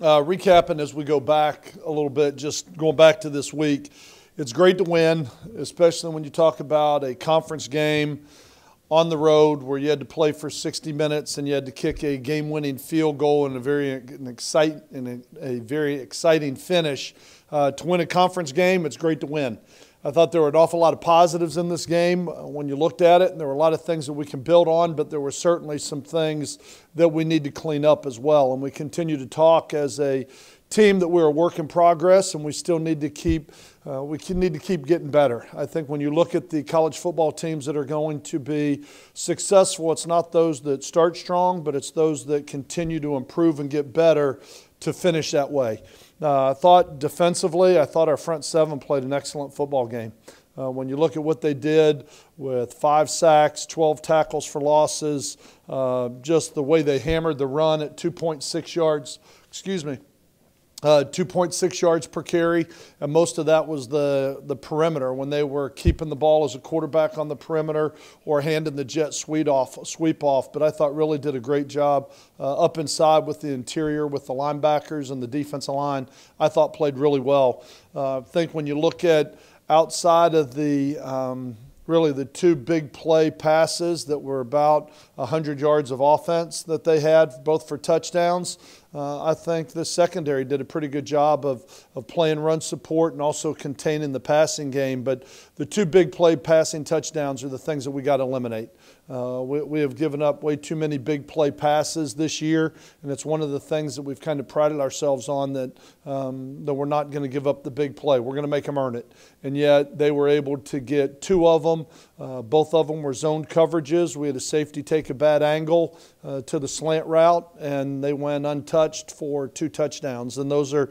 Recapping as we go back a little bit, just going back to this week, it's great to win, especially when you talk about a conference game on the road where you had to play for 60 minutes and you had to kick a game-winning field goal in a very exciting finish. To win a conference game, it's great to win. I thought there were an awful lot of positives in this game when you looked at it, and there were a lot of things that we can build on, but there were certainly some things that we need to clean up as well. And we continue to talk as a team that we're a work in progress, and we still need to keep getting better. I think when you look at the college football teams that are going to be successful, it's not those that start strong, but it's those that continue to improve and get better to finish that way. I thought defensively, our front seven played an excellent football game. When you look at what they did with 5 sacks, 12 tackles for losses, just the way they hammered the run at 2.6 yards, 2.6 yards per carry, and most of that was the perimeter when they were keeping the ball as a quarterback on the perimeter or handing the jet sweep off. But I thought really did a great job up inside with the interior, with the linebackers and the defensive line. I thought played really well. I think when you look at outside of really the 2 big play passes that were about 100 yards of offense that they had, both for touchdowns, I think the secondary did a pretty good job of playing run support and also containing the passing game. But the 2 big play passing touchdowns are the things that we got to eliminate. We have given up way too many big play passes this year, and it's one of the things that we've kind of prided ourselves on, that we're not going to give up the big play. We're going to make them earn it. And yet they were able to get 2 of them. Both of them were zoned coverages. We had a safety take a bad angle to the slant route, and they went untouched for 2 touchdowns. And those are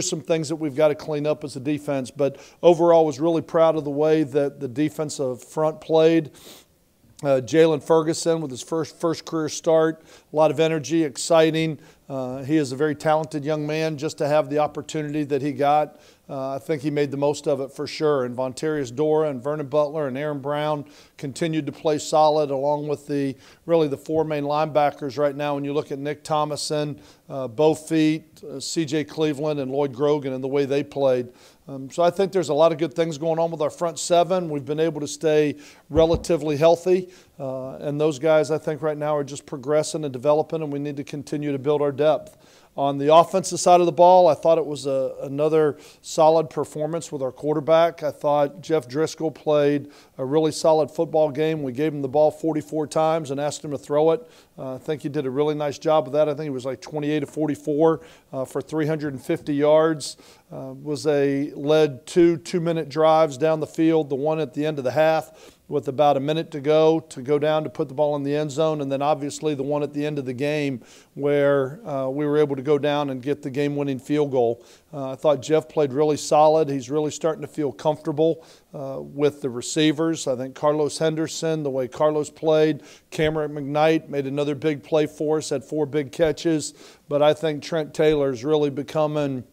some things that we've got to clean up as a defense. But overall, was really proud of the way that the defensive front played. Jalen Ferguson with his first career start, a lot of energy, exciting. He is a very talented young man. Just to have the opportunity that he got, I think he made the most of it for sure. And Vontarius Dora and Vernon Butler and Aaron Brown continued to play solid, along with the 4 main linebackers right now. When you look at Nick Thomason, Bo Feet, C.J. Cleveland, and Lloyd Grogan and the way they played. So I think there's a lot of good things going on with our front seven. We've been able to stay relatively healthy. And those guys, I think, right now are just progressing and developing, and we need to continue to build our depth. On the offensive side of the ball, I thought it was another solid performance with our quarterback. I thought Jeff Driscoll played a really solid football game. We gave him the ball 44 times and asked him to throw it. I think he did a really nice job of that. I think it was like 28 of 44 for 350 yards. Led 2 2-minute drives down the field, the one at the end of the half with about a minute to go down to put the ball in the end zone, and then obviously the one at the end of the game where we were able to go down and get the game-winning field goal. I thought Jeff played really solid. He's really starting to feel comfortable with the receivers. I think Carlos Henderson, the way Carlos played, Cameron McKnight made another big play for us, had 4 big catches, but I think Trent Taylor's really becoming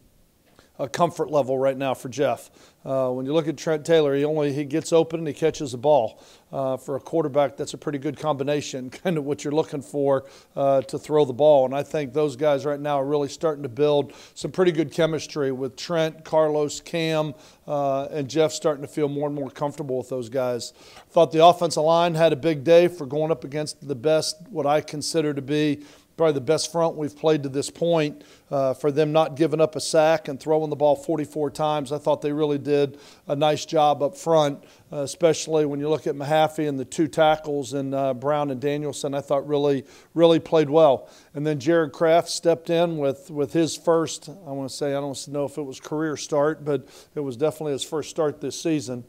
a comfort level right now for Jeff. When you look at Trent Taylor, he gets open and he catches the ball. For a quarterback, that's a pretty good combination, kind of what you're looking for to throw the ball. And I think those guys right now are really starting to build some pretty good chemistry with Trent, Carlos, Cam, and Jeff starting to feel more and more comfortable with those guys. I thought the offensive line had a big day for going up against the best, what I consider to be probably the best front we've played to this point. For them not giving up a sack and throwing the ball 44 times, I thought they really did a nice job up front, especially when you look at Mahaffey and the 2 tackles and Brown and Danielson. I thought really played well. And then Jared Kraft stepped in with his first, I don't know if it was career start, but it was definitely his first start this season.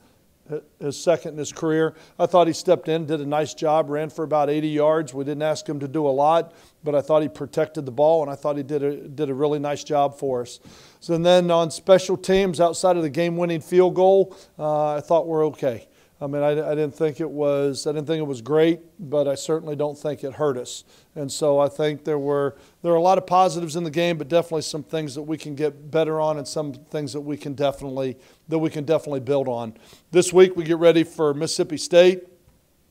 His second in his career. I thought he stepped in, did a nice job, ran for about 80 yards. We didn't ask him to do a lot, but I thought he protected the ball, and I thought he did a really nice job for us. So and then on special teams, outside of the game-winning field goal, I thought we're okay. I mean, I didn't think it was great, but I certainly don't think it hurt us. And so I think there are a lot of positives in the game, but definitely some things that we can get better on, and some things that we can definitely build on. This week we get ready for Mississippi State.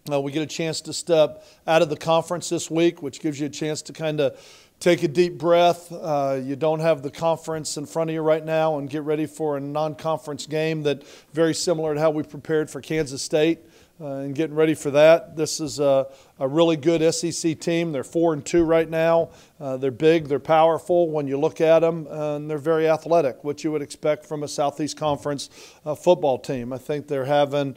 We get a chance to step out of the conference this week, which gives you a chance to kind of take a deep breath. You don't have the conference in front of you right now, and get ready for a non-conference game that very similar to how we prepared for Kansas State. And getting ready for that. This is a really good SEC team. They're 4-2 right now. They're big, they're powerful when you look at them, and they're very athletic, what you would expect from a Southeast Conference football team. I think they're having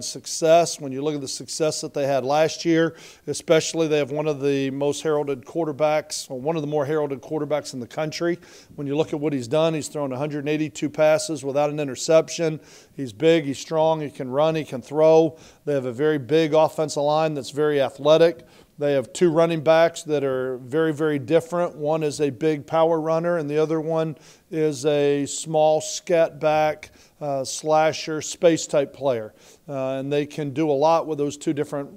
success. When you look at the success that they had last year, especially they have one of the most heralded quarterbacks, or one of the more heralded quarterbacks in the country. When you look at what he's done, he's thrown 182 passes without an interception. He's big, he's strong, he can run, he can throw. They have a very big offensive line that's very athletic. They have two running backs that are very, very different. One is a big power runner, and the other one is a small scat back, slasher, space type player. And they can do a lot with those two different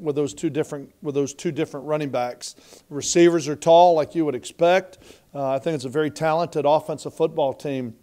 running backs. Receivers are tall, like you would expect. I think it's a very talented offensive football team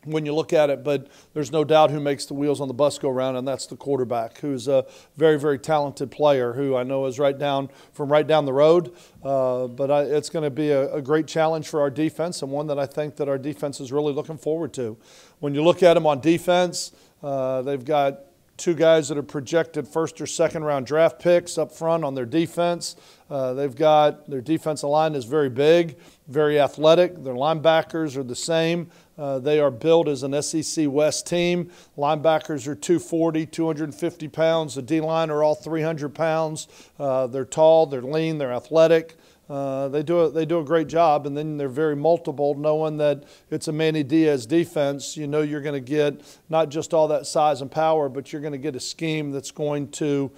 when you look at it, but there's no doubt who makes the wheels on the bus go round, and that's the quarterback, who's a very, very talented player who I know is right down the road. But it's going to be a great challenge for our defense, and one that I think that our defense is really looking forward to. When you look at them on defense, they've got two guys that are projected first or second round draft picks up front on their defense. They've got their defensive line is very big, very athletic. Their linebackers are the same. They are built as an SEC West team. Linebackers are 240, 250 pounds. The D-line are all 300 pounds. They're tall, they're lean, they're athletic. They do a great job, and then they're very multiple, knowing that it's a Manny Diaz defense. You know you're going to get not just all that size and power, but you're going to get a scheme that's going to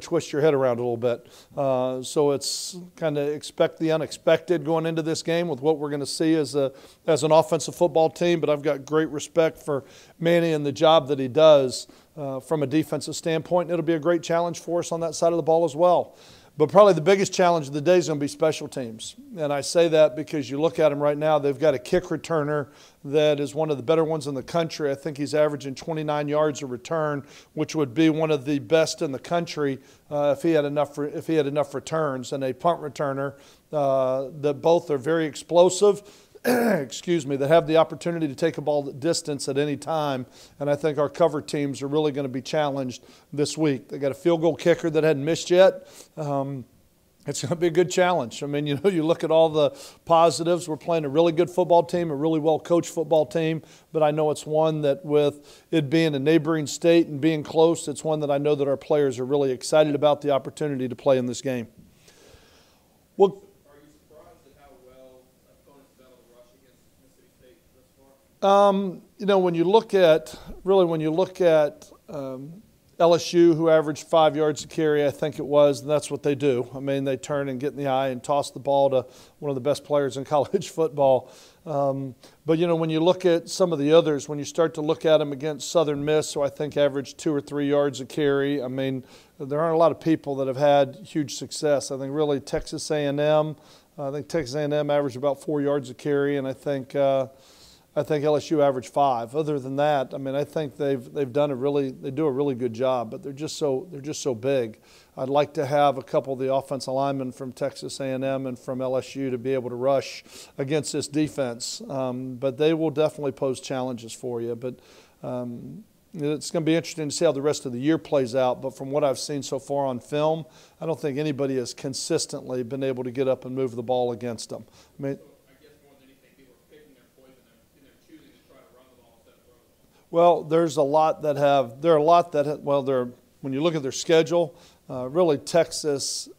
twist your head around a little bit. So it's kind of expect the unexpected going into this game with what we're going to see as an offensive football team. But I've got great respect for Manny and the job that he does from a defensive standpoint. It'll be a great challenge for us on that side of the ball as well. But probably the biggest challenge of the day is going to be special teams. And I say that because you look at them right now, they've got a kick returner that is one of the better ones in the country. I think he's averaging 29 yards a return, which would be one of the best in the country if he had enough returns. And a punt returner that both are very explosive, excuse me, that have the opportunity to take a ball distance at any time. And I think our cover teams are really going to be challenged this week. They got a field goal kicker that hadn't missed yet. It's going to be a good challenge. I mean, you know, you look at all the positives. We're playing a really good football team, a really well-coached football team, but I know it's one that with it being a neighboring state and being close, it's one that I know that our players are really excited about the opportunity to play in this game. Well, you know, when you look at LSU, who averaged 5 yards a carry, I think it was, and that's what they do. I mean, they turn and get in the eye and toss the ball to one of the best players in college football. But, you know, when you look at some of the others, when you start to look at them against Southern Miss, who I think averaged 2 or 3 yards a carry, I mean, there aren't a lot of people that have had huge success. I think really Texas A&M, averaged about 4 yards a carry, and I think LSU averaged 5. Other than that, I mean, I think they do a really good job, but they're just so big. I'd like to have a couple of the offensive linemen from Texas A&M and from LSU to be able to rush against this defense. But they will definitely pose challenges for you. But it's going to be interesting to see how the rest of the year plays out. But from what I've seen so far on film, I don't think anybody has consistently been able to get up and move the ball against them. I mean, well, there's a lot that have – when you look at their schedule, really Texas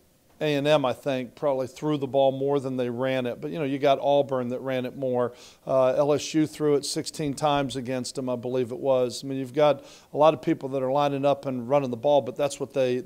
A&M, I think, probably threw the ball more than they ran it. But, you know, you got Auburn that ran it more. LSU threw it 16 times against them, I believe it was. I mean, you've got a lot of people that are lining up and running the ball, but that's what they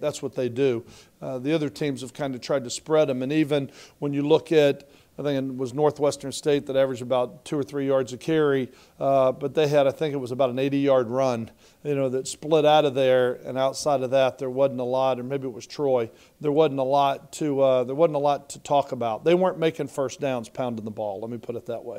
do. The other teams have kind of tried to spread them. And even when you look at – I think it was Northwestern State that averaged about 2 or 3 yards a carry, but they had, I think it was about an 80-yard run, you know, that split out of there. And outside of that, there wasn't a lot, or maybe it was Troy. There wasn't a lot to talk about. They weren't making first downs pounding the ball. Let me put it that way.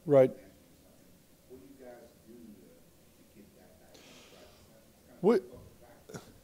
Right. We,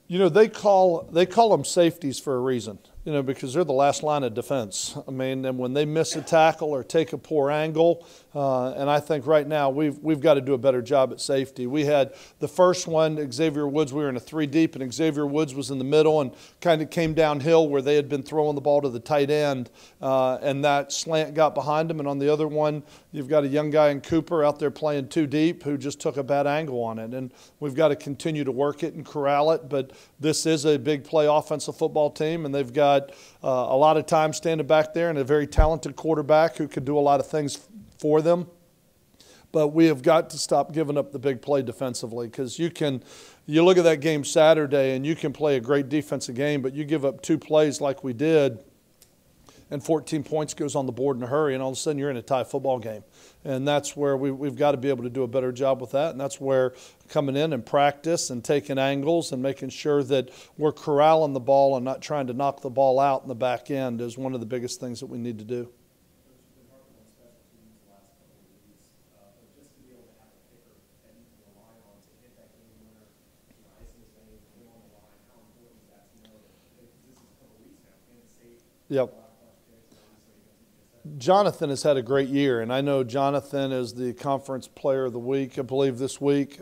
you know, they call them safeties for a reason. You know, because they're the last line of defense. I mean, and when they miss a tackle or take a poor angle, and I think right now we've got to do a better job at safety. We had the first one, Xavier Woods, we were in a 3 deep, and Xavier Woods was in the middle and kind of came downhill where they had been throwing the ball to the tight end, and that slant got behind him. And on the other one, you've got a young guy in Cooper out there playing 2 deep who just took a bad angle on it. And we've got to continue to work it and corral it, but this is a big play offensive football team, and they've got a lot of time standing back there and a very talented quarterback who could do a lot of things for them. But we have got to stop giving up the big play defensively, because you look at that game Saturday and you can play a great defensive game, but you give up 2 plays like we did, and 14 points goes on the board in a hurry, and all of a sudden you're in a tie football game. And that's where we've got to be able to do a better job with that, and that's where coming in and practice and taking angles and making sure that we're corralling the ball and not trying to knock the ball out in the back end is one of the biggest things that we need to do. Yep. Jonathan has had a great year, and I know Jonathan is the conference player of the week, I believe, this week.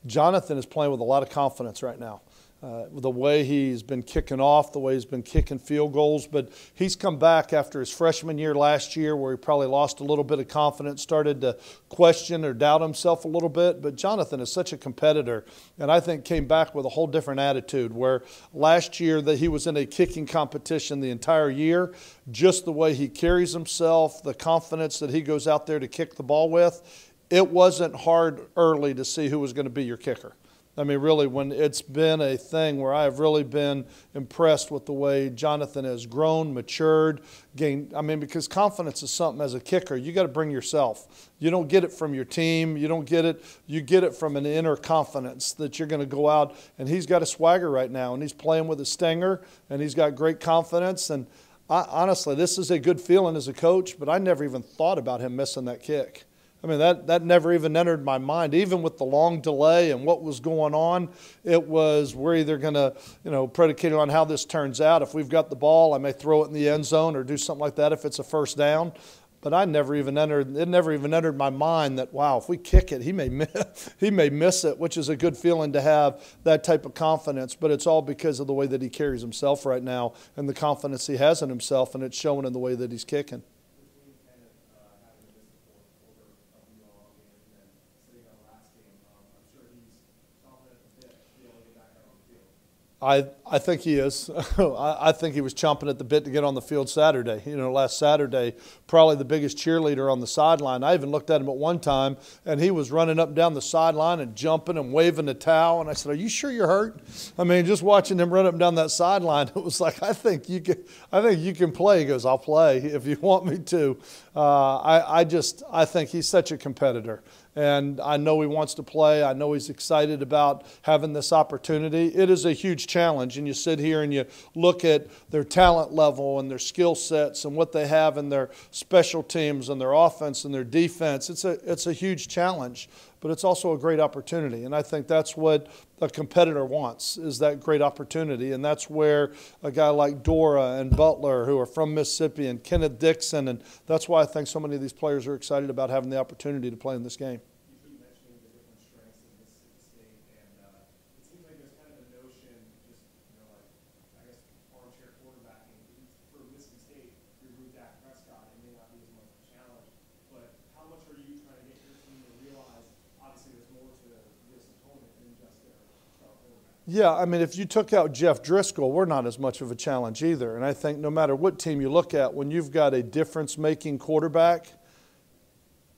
Jonathan is playing with a lot of confidence right now. The way he's been kicking off, the way he's been kicking field goals, but he's come back after his freshman year last year where he probably lost a little bit of confidence, started to question or doubt himself a little bit. But Jonathan is such a competitor, and I think came back with a whole different attitude, where last year that he was in a kicking competition the entire year, just the way he carries himself, the confidence that he goes out there to kick the ball with, it wasn't hard early to see who was going to be your kicker. I mean, really, when it's been a thing where I have really been impressed with the way Jonathan has grown, matured, gained. I mean, because confidence is something as a kicker, you got to bring yourself. You don't get it from your team. You don't get it. You get it from an inner confidence that you're going to go out. And he's got a swagger right now, and he's playing with a stinger, and he's got great confidence. And honestly, this is a good feeling as a coach, but I never even thought about him missing that kick. I mean, that never even entered my mind. Even with the long delay and what was going on, it was, we're either going to, predicated on how this turns out. If we've got the ball, I may throw it in the end zone or do something like that if it's a first down. But it never even entered my mind that, wow, if we kick it, he may miss it, which is a good feeling to have that type of confidence. But it's all because of the way that he carries himself right now and the confidence he has in himself, and it's showing in the way that he's kicking. I think he is. I think he was chomping at the bit to get on the field Saturday. Last Saturday, probably the biggest cheerleader on the sideline. I even looked at him at one time, and he was running up and down the sideline and jumping and waving the towel. And I said, "Are you sure you're hurt?" I mean, just watching him run up and down that sideline, it was like, I think you can play. He goes, "I'll play if you want me to." I think he's such a competitor. And I know he wants to play. I know he's excited about having this opportunity. It is a huge challenge, and you sit here and you look at their talent level and their skill sets and what they have in their special teams and their offense and their defense. It's a huge challenge, but it's also a great opportunity. And I think that's what a competitor wants, is that great opportunity. And that's where a guy like Dora and Butler, who are from Mississippi, and Kenneth Dixon, and that's why I think so many of these players are excited about having the opportunity to play in this game. Yeah, I mean, if you took out Jeff Driscoll, we're not as much of a challenge either. And I think no matter what team you look at, when you've got a difference-making quarterback,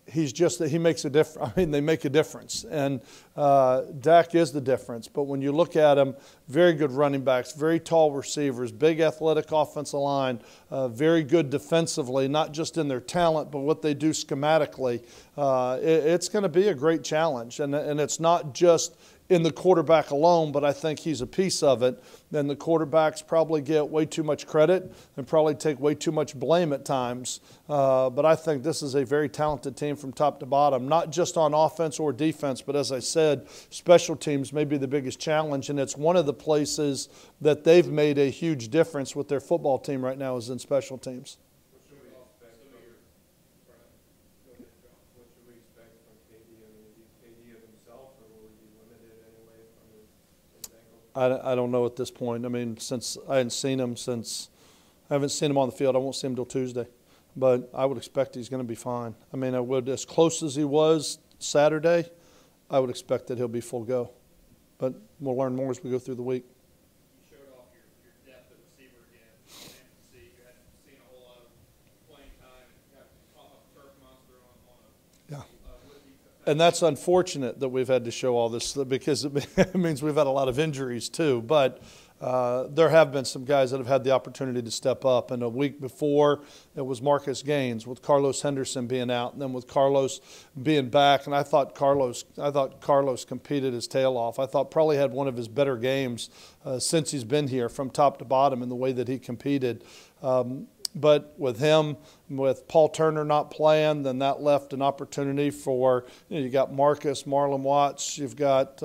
he makes a difference. I mean, they make a difference. And Dak is the difference. But when you look at him, very good running backs, very tall receivers, big athletic offensive line, very good defensively, not just in their talent, but what they do schematically. It's going to be a great challenge. And it's not just in the quarterback alone, but I think he's a piece of it. Then the quarterbacks probably get way too much credit and probably take way too much blame at times. But I think this is a very talented team from top to bottom, not just on offense or defense, but as I said, special teams may be the biggest challenge, and it's one of the places that they've made a huge difference with their football team right now is in special teams. I don't know at this point. I mean, since I haven't seen him on the field. I won't see him till Tuesday. But I would expect he's going to be fine. I mean, I would, as close as he was Saturday, I would expect that he'll be full go. But we'll learn more as we go through the week. You showed off your depth at receiver again. You hadn't seen a whole lot of playing time and got off a turf monster on a yeah. And that's unfortunate that we've had to show all this because it means we've had a lot of injuries too. But there have been some guys that have had the opportunity to step up. And a week before, it was Marcus Gaines with Carlos Henderson being out, and then with Carlos being back. And I thought Carlos competed his tail off. I thought probably had one of his better games since he's been here from top to bottom in the way that he competed. But with him, with Paul Turner not playing, then that left an opportunity for, you got Marcus, Marlon Watts, you've got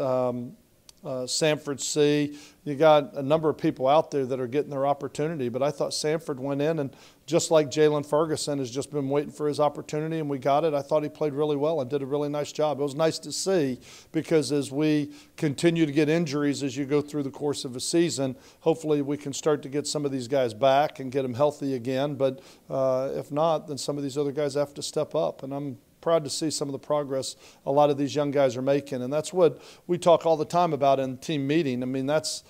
Sanford C. You got a number of people out there that are getting their opportunity. But I thought Sanford went in, and just like Jalen Ferguson has just been waiting for his opportunity, and we got it. I thought he played really well and did a really nice job. It was nice to see because as we continue to get injuries as you go through the course of a season, hopefully we can start to get some of these guys back and get them healthy again. But if not, then some of these other guys have to step up. And I'm proud to see some of the progress a lot of these young guys are making. And that's what we talk all the time about in team meeting. I mean, that's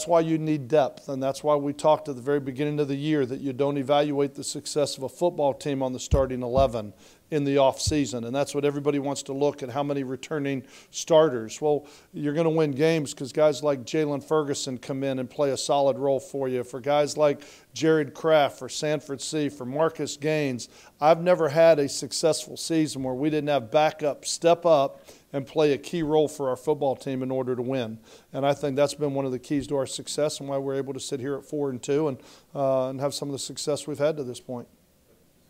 why you need depth, and that's why we talked at the very beginning of the year that you don't evaluate the success of a football team on the starting 11 in the off season. And that's what everybody wants to look at, how many returning starters. Well, you're going to win games because guys like Jalen Ferguson come in and play a solid role for you. For guys like Jared Kraft, for Sanford C., for Marcus Gaines, I've never had a successful season where we didn't have backup step up and play a key role for our football team in order to win. And I think that's been one of the keys to our success and why we're able to sit here at 4-2 and have some of the success we've had to this point.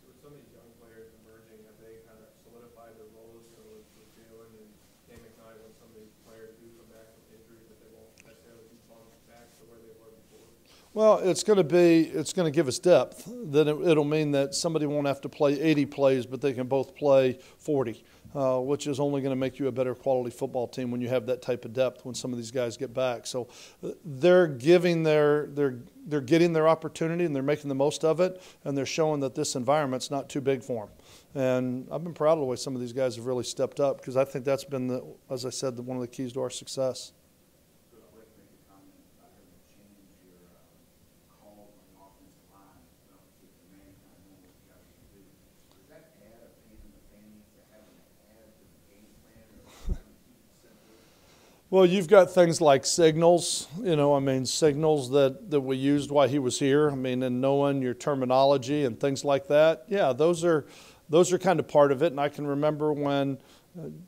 With some of these young players emerging, have they kind of solidified their roles with Jalen and Cam McKnight when some of these players do come back with injuries that they won't necessarily be bumped back to where they were before? Well, it's going to give us depth. Then it'll mean that somebody won't have to play 80 plays, but they can both play 40. Which is only going to make you a better quality football team when you have that type of depth when some of these guys get back. So they're getting their opportunity and they're making the most of it, and they're showing that this environment's not too big for them. And I've been proud of the way some of these guys have really stepped up because I think that's been, as I said, one of the keys to our success. Well, you've got things like signals, signals that we used while he was here. And knowing your terminology and things like that. Yeah, those are kind of part of it. And I can remember when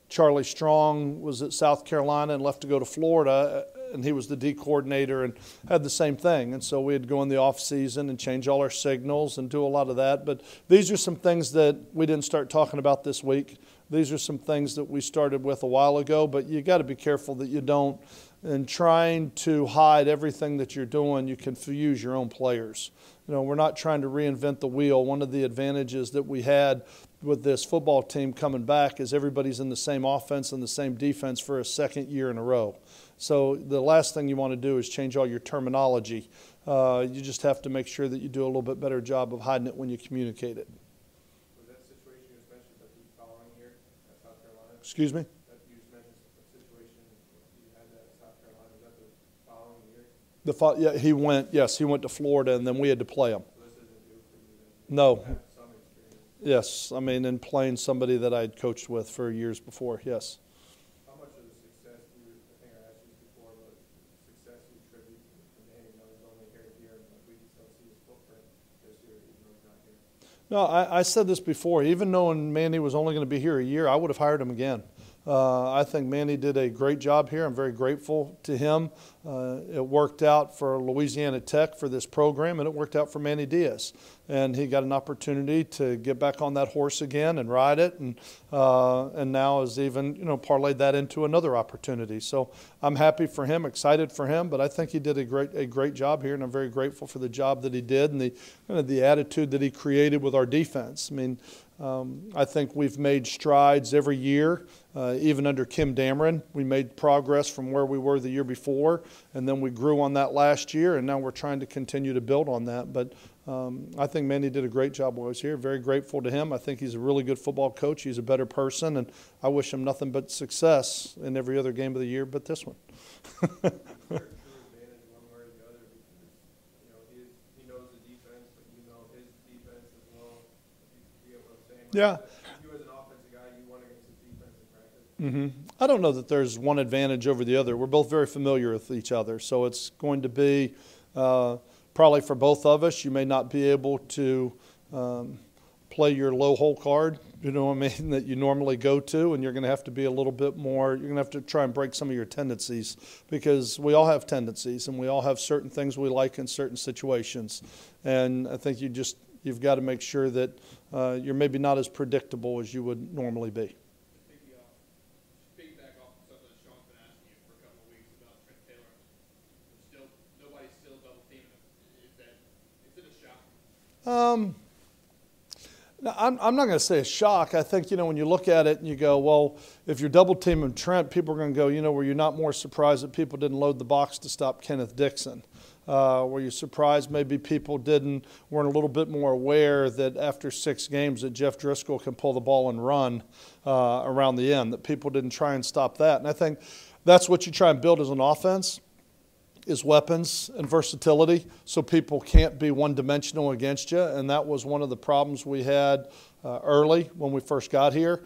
Charlie Strong was at South Carolina and left to go to Florida, and he was the D coordinator and had the same thing. And so we had to go in the off season and change all our signals and do a lot of that. But these are some things that we didn't start talking about this week. These are some things that we started with a while ago, but you got to be careful that you don't, in trying to hide everything that you're doing, you confuse your own players. We're not trying to reinvent the wheel. One of the advantages that we had with this football team coming back is everybody's in the same offense and the same defense for a second year in a row. So the last thing you want to do is change all your terminology. You just have to make sure that you do a little bit better job of hiding it when you communicate it. Was that situation you mentioned that the following year at South Carolina? Excuse me? That you mentioned a situation you had at South Carolina. Was that the following year? Yeah, he went to Florida, and then we had to play him. So this isn't new for you then? No. You have some experience. Yes, in playing somebody that I'd coached with for years before, yes. How much of the success, I think I asked you before, but success you attribute to Manny? I was only here a year, but we can still see his footprint this year, even though he's not here. No, I said this before. Even knowing Manny was only going to be here a year, I would have hired him again I think Manny did a great job here. I'm very grateful to him. It worked out for Louisiana Tech for this program, and it worked out for Manny Diaz. And he got an opportunity to get back on that horse again and ride it, and now has even parlayed that into another opportunity. So I'm happy for him, excited for him. But I think he did a great job here, and I'm very grateful for the job that he did and the attitude that he created with our defense. I mean, I think we've made strides every year. Even under Kim Dameron, we made progress from where we were the year before, and then we grew on that last year, and now we're trying to continue to build on that. But I think Manny did a great job while he was here. Very grateful to him. I think he's a really good football coach. He's a better person, and I wish him nothing but success in every other game of the year but this one. Yeah. You as an offensive guy, you won against his defense in practice. I don't know that there's one advantage over the other. We're both very familiar with each other, so it's going to be probably for both of us. You may not be able to play your low hole card, you know what I mean, that you normally go to, and you're going to have to be a little bit more, you're going to have to try and break some of your tendencies, because we all have tendencies and we all have certain things we like in certain situations. And I think you've got to make sure that you're maybe not as predictable as you would normally be. Piggyback off of something that Sean's been asking you for a couple of weeks about Trent Taylor. Nobody's still double teaming him. Is it a shock? I'm not going to say a shock. I think, when you look at it and you go, well, if you're double teaming Trent, people are going to go, were you not more surprised that people didn't load the box to stop Kenneth Dixon? Were you surprised maybe people weren't a little bit more aware that after 6 games that Jeff Driscoll can pull the ball and run around the end, that people didn't try and stop that? And I think that's what you try and build as an offense, is weapons and versatility, so people can't be one-dimensional against you. And that was one of the problems we had early when we first got here.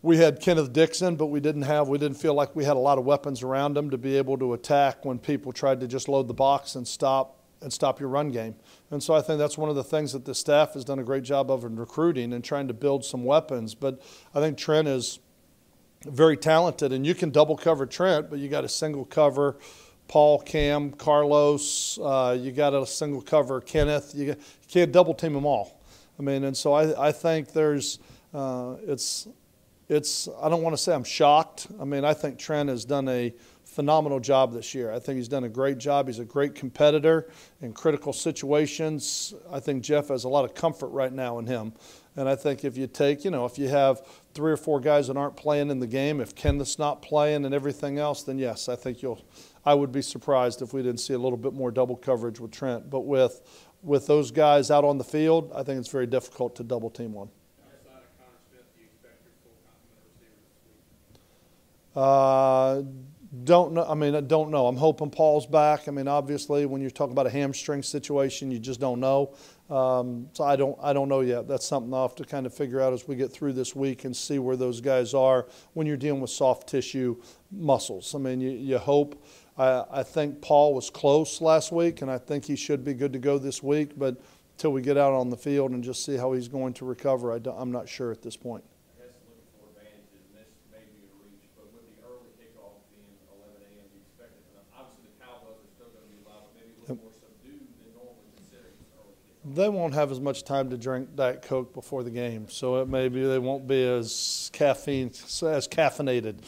We had Kenneth Dixon, but we didn't feel like we had a lot of weapons around him to be able to attack when people tried to just load the box and stop your run game. And so I think that's one of the things that the staff has done a great job of in recruiting and trying to build some weapons. But I think Trent is very talented, and you can double cover Trent, but you got to single cover Paul, Cam, Carlos. You got to single cover Kenneth. You can't double team them all. I mean, and so I think there's I don't want to say I'm shocked. I mean, I think Trent has done a phenomenal job this year. I think he's done a great job. He's a great competitor in critical situations. I think Jeff has a lot of comfort right now in him. And I think if you take, if you have 3 or 4 guys that aren't playing in the game, if Kenneth's not playing and everything else, then yes, I think I would be surprised if we didn't see a little bit more double coverage with Trent. But with those guys out on the field, I think it's very difficult to double team one. Don't know. I mean, I don't know. I'm hoping Paul's back. I mean, obviously, when you're talking about a hamstring situation, you just don't know. So I don't know yet. That's something I'll have to kind of figure out as we get through this week and see where those guys are when you're dealing with soft tissue muscles. I mean, you hope. I think Paul was close last week, and I think he should be good to go this week. But until we get out on the field and just see how he's going to recover, I'm not sure at this point. They won't have as much time to drink Diet Coke before the game, so maybe they won't be as caffeinated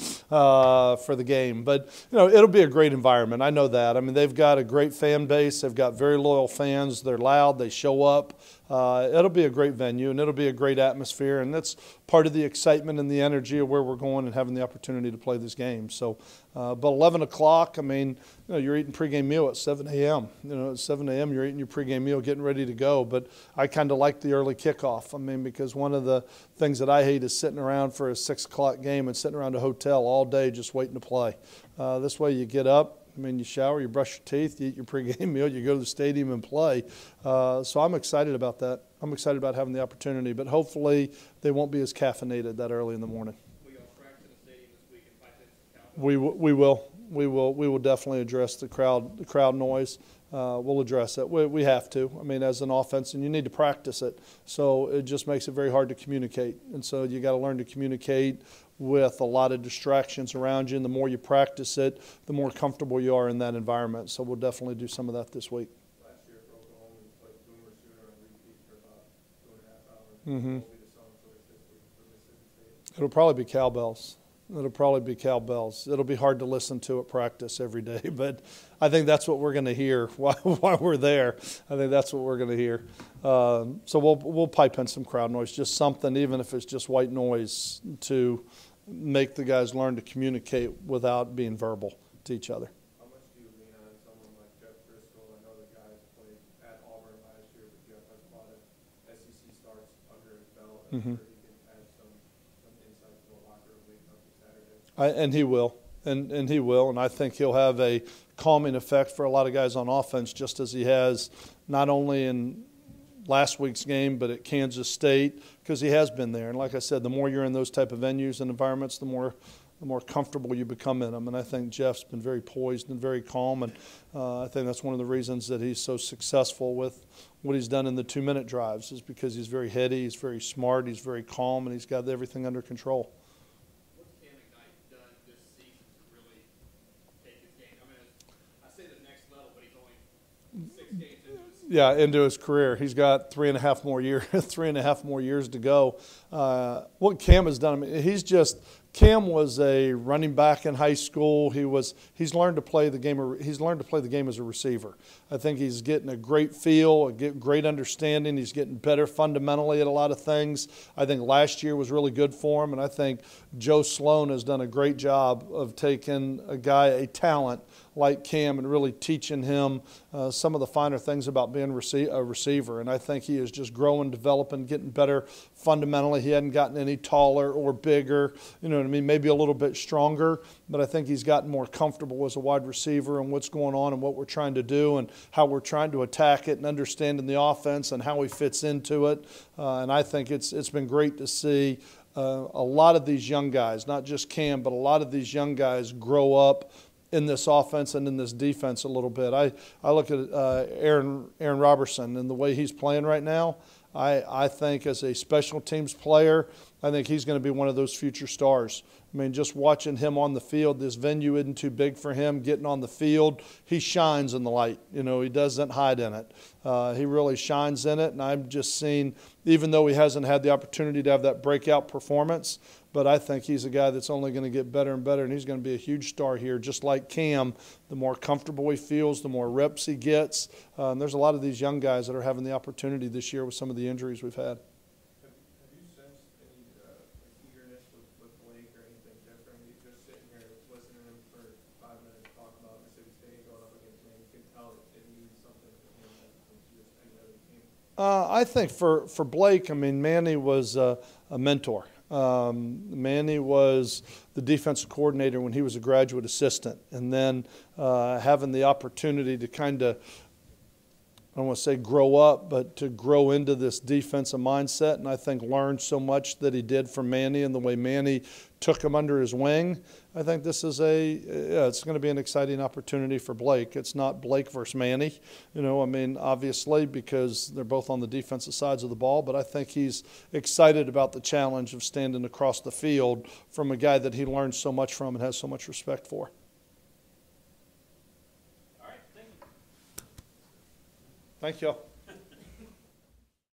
for the game. But it'll be a great environment. I know that. I mean, they've got a great fan base. They've got very loyal fans. They're loud. They show up. It'll be a great venue, and it'll be a great atmosphere, and that's part of the excitement and the energy of where we're going and having the opportunity to play this game. So, but 11 o'clock, I mean, you're eating pregame meal at 7 a.m. At 7 a.m. you're eating your pregame meal, getting ready to go. But I kind of like the early kickoff. I mean, because one of the things that I hate is sitting around for a 6 o'clock game and sitting around a hotel all day just waiting to play. This way you get up. I mean, you shower, you brush your teeth, you eat your pregame meal, you go to the stadium and play. So I'm excited about that. I'm excited about having the opportunity, but hopefully they won't be as caffeinated that early in the morning. Will you all practice in the stadium this week in 5 minutes? We will. we will definitely address the crowd noise. We'll address it. We have to. I mean, as an offense, and you need to practice it. So it just makes it very hard to communicate. And so you got to learn to communicate with a lot of distractions around you. And the more you practice it, the more comfortable you are in that environment. So we'll definitely do some of that this week. Last year for Oklahoma, we played Boomer Sooner on repeat for about 2.5 hours. Mm-hmm. What will be the song choice this week for Mississippi State? It'll probably be cowbells. It'll probably be cowbells. It'll be hard to listen to at practice every day, but I think that's what we're going to hear while we're there. I think that's what we're going to hear. So we'll pipe in some crowd noise, just something, even if it's just white noise, to make the guys learn to communicate without being verbal to each other. How much do you lean on someone like Jeff Driscoll? I know the guy played at Auburn last year, but Jeff has a lot of SEC starts under his belt. I'm sure he can add some insight to the locker room leading up to Saturday. And he will. And he will. And I think he'll have a calming effect for a lot of guys on offense, just as he has not only in last week's game, but at Kansas State, because he has been there. And like I said, the more you're in those type of venues and environments, the more comfortable you become in them. And I think Jeff's been very poised and very calm. And I think that's one of the reasons that he's so successful with what he's done in the 2-minute drives, is because he's very heady, he's very smart, he's very calm, and he's got everything under control. What's Cam McKnight done this season to really take his game? I mean, I say the next level, but he's only 6 games into his season. Yeah, into his career. He's got 3.5 more years, 3.5 more years to go. What Cam has done, I mean, Cam was a running back in high school. He's learned to play the game. He's learned to play the game as a receiver. I think he's getting a great feel, a great understanding. He's getting better fundamentally at a lot of things. I think last year was really good for him, and I think Joe Sloan has done a great job of taking a talent like Cam and really teaching him some of the finer things about being a receiver. And I think he is just growing, developing, getting better fundamentally. He hadn't gotten any taller or bigger, you know what I mean, maybe a little bit stronger, but I think he's gotten more comfortable as a wide receiver and what's going on and what we're trying to do and how we're trying to attack it and understanding the offense and how he fits into it. And I think it's been great to see a lot of these young guys, not just Cam, but a lot of these young guys grow up in this offense and in this defense a little bit. I look at Aaron Robertson and the way he's playing right now. I think as a special teams player, I think he's going to be one of those future stars. I mean, just watching him on the field, this venue isn't too big for him. Getting on the field, he shines in the light. You know, he doesn't hide in it. He really shines in it, and I'm just seeing, even though he hasn't had the opportunity to have that breakout performance, but I think he's a guy that's only going to get better and better, and he's going to be a huge star here, just like Cam. The more comfortable he feels, the more reps he gets. And there's a lot of these young guys that are having the opportunity this year with some of the injuries we've had. Have you sensed any eagerness with Blake or anything different? You just sitting here listening to him for 5 minutes talk about Mississippi State going up against him. You can tell it means something to him than just any other team. I think for Blake, I mean, Manny was a mentor. Manny was the defensive coordinator when he was a graduate assistant, and then having the opportunity to kind of, I don't want to say grow up, but to grow into this defensive mindset, and I think learned so much that he did from Manny and the way Manny took him under his wing. I think this is it's going to be an exciting opportunity for Blake. It's not Blake versus Manny, you know, I mean, obviously, because they're both on the defensive sides of the ball, but I think he's excited about the challenge of standing across the field from a guy that he learned so much from and has so much respect for. All right, thank you. Thank you all.